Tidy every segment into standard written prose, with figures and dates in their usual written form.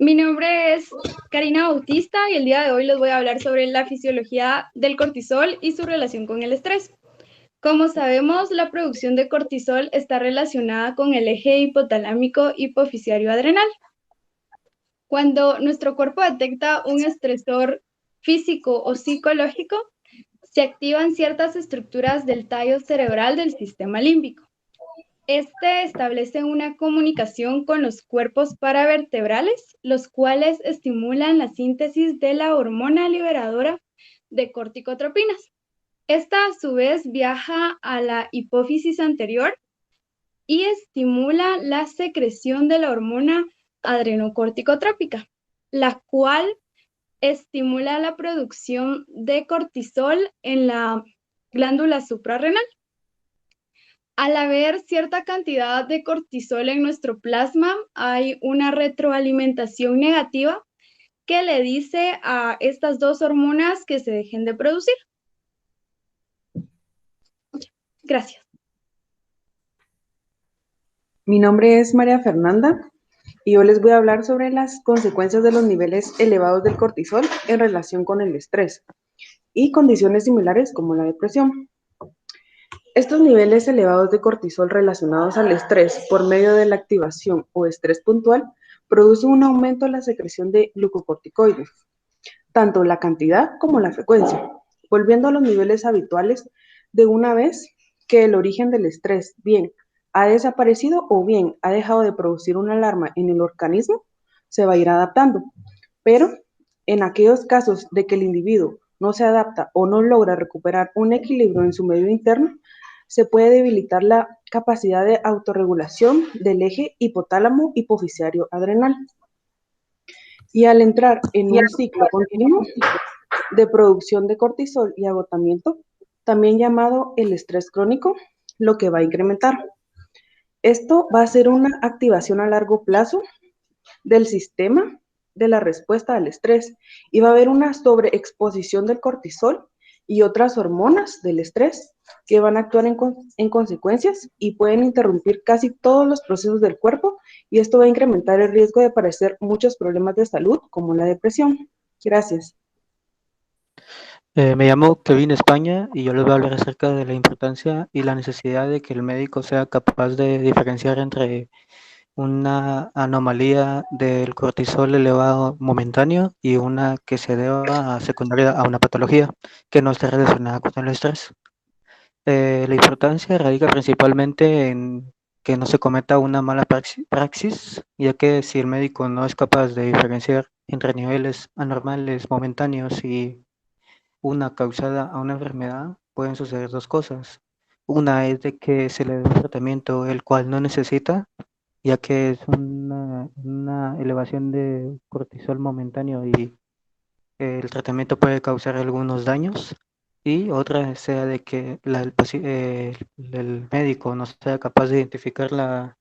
Mi nombre es Karina Bautista y el día de hoy les voy a hablar sobre la fisiología del cortisol y su relación con el estrés. Como sabemos, la producción de cortisol está relacionada con el eje hipotalámico hipoficiario adrenal. Cuando nuestro cuerpo detecta un estresor físico o psicológico, se activan ciertas estructuras del tallo cerebral del sistema límbico. Este establece una comunicación con los cuerpos paravertebrales, los cuales estimulan la síntesis de la hormona liberadora de corticotropinas. Esta a su vez viaja a la hipófisis anterior y estimula la secreción de la hormona adrenocorticotrópica, la cual estimula la producción de cortisol en la glándula suprarrenal. Al haber cierta cantidad de cortisol en nuestro plasma, hay una retroalimentación negativa que le dice a estas dos hormonas que se dejen de producir. Gracias. Mi nombre es María Fernanda y yo les voy a hablar sobre las consecuencias de los niveles elevados del cortisol en relación con el estrés y condiciones similares como la depresión. Estos niveles elevados de cortisol relacionados al estrés por medio de la activación o estrés puntual producen un aumento en la secreción de glucocorticoides, tanto la cantidad como la frecuencia, volviendo a los niveles habituales de una vez que el origen del estrés bien ha desaparecido o bien ha dejado de producir una alarma en el organismo, se va a ir adaptando. Pero en aquellos casos de que el individuo no se adapta o no logra recuperar un equilibrio en su medio interno, se puede debilitar la capacidad de autorregulación del eje hipotálamo hipoficiario adrenal. Y al entrar en un ciclo continuo de producción de cortisol y agotamiento, también llamado el estrés crónico, lo que va a incrementar. Esto va a ser una activación a largo plazo del sistema de la respuesta al estrés y va a haber una sobreexposición del cortisol y otras hormonas del estrés que van a actuar en consecuencias y pueden interrumpir casi todos los procesos del cuerpo y esto va a incrementar el riesgo de padecer muchos problemas de salud como la depresión. Gracias. Me llamo Kevin España y yo les voy a hablar acerca de la importancia y la necesidad de que el médico sea capaz de diferenciar entre una anomalía del cortisol elevado momentáneo y una que se deba a secundaria a una patología que no esté relacionada con el estrés. La importancia radica principalmente en que no se cometa una mala praxis, ya que si el médico no es capaz de diferenciar entre niveles anormales momentáneos y una causada a una enfermedad, pueden suceder dos cosas. Una es de que se le dé un tratamiento el cual no necesita, ya que es una elevación de cortisol momentáneo y el tratamiento puede causar algunos daños. Y otra sea de que el médico no sea capaz de identificar la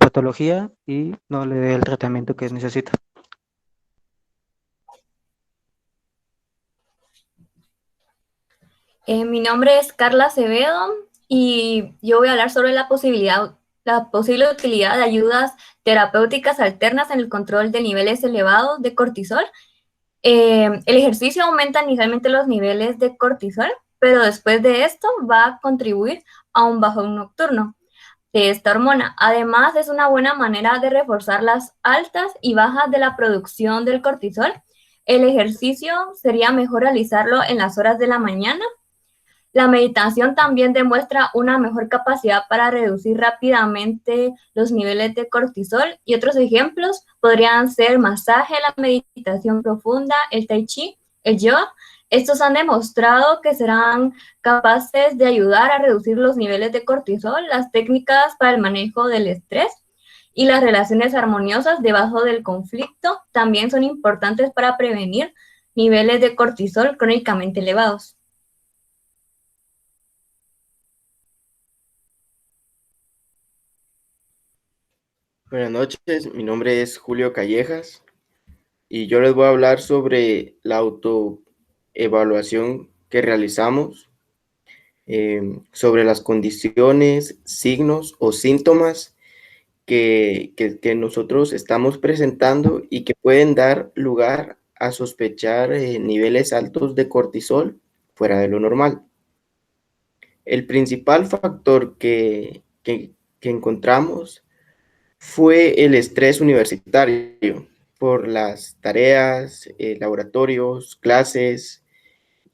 patología y no le dé el tratamiento que necesita. Mi nombre es Carla Acevedo y yo voy a hablar sobre la posible utilidad de ayudas terapéuticas alternas en el control de niveles elevados de cortisol. El ejercicio aumenta inicialmente los niveles de cortisol, pero después de esto va a contribuir a un bajón nocturno de esta hormona. Además, es una buena manera de reforzar las altas y bajas de la producción del cortisol. El ejercicio sería mejor realizarlo en las horas de la mañana. La meditación también demuestra una mejor capacidad para reducir rápidamente los niveles de cortisol y otros ejemplos podrían ser masaje, la meditación profunda, el tai chi, el yoga. Estos han demostrado que serán capaces de ayudar a reducir los niveles de cortisol, las técnicas para el manejo del estrés y las relaciones armoniosas debajo del conflicto también son importantes para prevenir niveles de cortisol crónicamente elevados. Buenas noches, mi nombre es Julio Callejas y yo les voy a hablar sobre la autoevaluación que realizamos, sobre las condiciones, signos o síntomas que nosotros estamos presentando y que pueden dar lugar a sospechar niveles altos de cortisol fuera de lo normal. El principal factor que encontramos fue el estrés universitario por las tareas, laboratorios, clases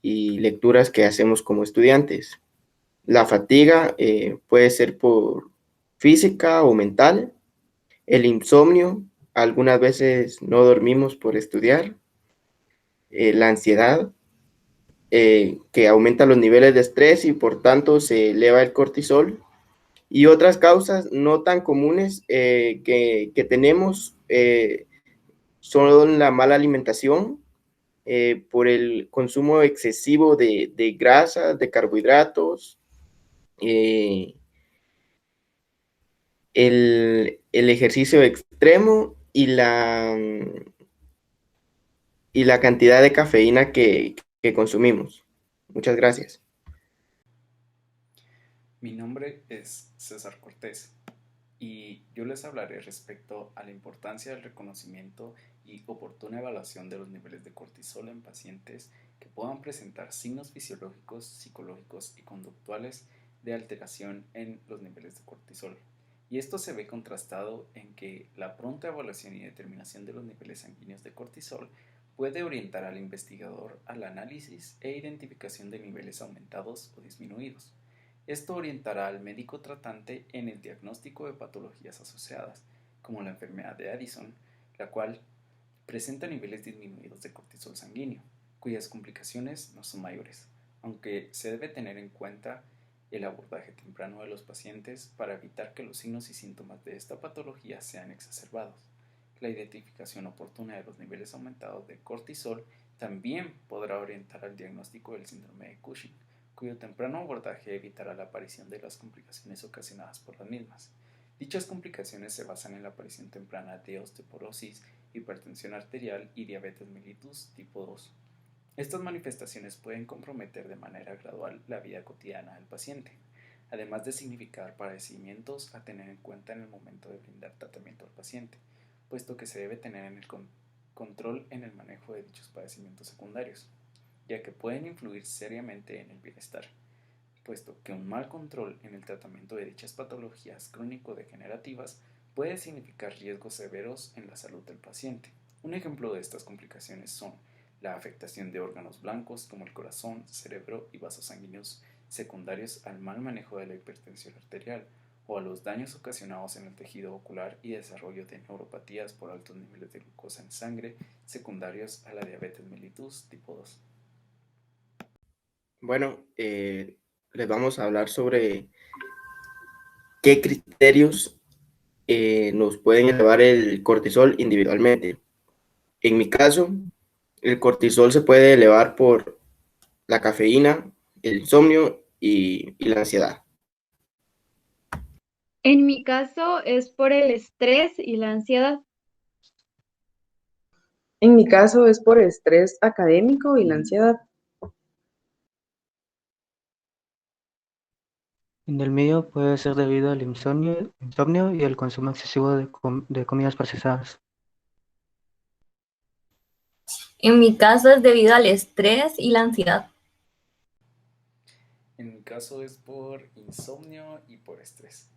y lecturas que hacemos como estudiantes. La fatiga puede ser por física o mental, el insomnio, algunas veces no dormimos por estudiar, la ansiedad, que aumenta los niveles de estrés y por tanto se eleva el cortisol, y otras causas no tan comunes que tenemos son la mala alimentación, por el consumo excesivo de grasas, de carbohidratos, el ejercicio extremo y la cantidad de cafeína que consumimos. Muchas gracias. Mi nombre es César Cortés y yo les hablaré respecto a la importancia del reconocimiento y oportuna evaluación de los niveles de cortisol en pacientes que puedan presentar signos fisiológicos, psicológicos y conductuales de alteración en los niveles de cortisol. Y esto se ve contrastado en que la pronta evaluación y determinación de los niveles sanguíneos de cortisol puede orientar al investigador al análisis e identificación de niveles aumentados o disminuidos. Esto orientará al médico tratante en el diagnóstico de patologías asociadas, como la enfermedad de Addison, la cual presenta niveles disminuidos de cortisol sanguíneo, cuyas complicaciones no son mayores, aunque se debe tener en cuenta el abordaje temprano de los pacientes para evitar que los signos y síntomas de esta patología sean exacerbados. La identificación oportuna de los niveles aumentados de cortisol también podrá orientar al diagnóstico del síndrome de Cushing, cuyo temprano abordaje evitará la aparición de las complicaciones ocasionadas por las mismas. Dichas complicaciones se basan en la aparición temprana de osteoporosis, hipertensión arterial y diabetes mellitus tipo 2. Estas manifestaciones pueden comprometer de manera gradual la vida cotidiana del paciente, además de significar padecimientos a tener en cuenta en el momento de brindar tratamiento al paciente, puesto que se debe tener en el control en el manejo de dichos padecimientos secundarios, ya que pueden influir seriamente en el bienestar, puesto que un mal control en el tratamiento de dichas patologías crónico-degenerativas puede significar riesgos severos en la salud del paciente. Un ejemplo de estas complicaciones son la afectación de órganos blancos como el corazón, cerebro y vasos sanguíneos secundarios al mal manejo de la hipertensión arterial, o a los daños ocasionados en el tejido ocular y desarrollo de neuropatías por altos niveles de glucosa en sangre secundarios a la diabetes mellitus tipo 2. Bueno, les vamos a hablar sobre qué criterios nos pueden elevar el cortisol individualmente. En mi caso, el cortisol se puede elevar por la cafeína, el insomnio y la ansiedad. En mi caso es por el estrés y la ansiedad. En mi caso es por estrés académico y la ansiedad. En el mío puede ser debido al insomnio y el consumo excesivo de comidas procesadas. En mi caso es debido al estrés y la ansiedad. En mi caso es por insomnio y por estrés.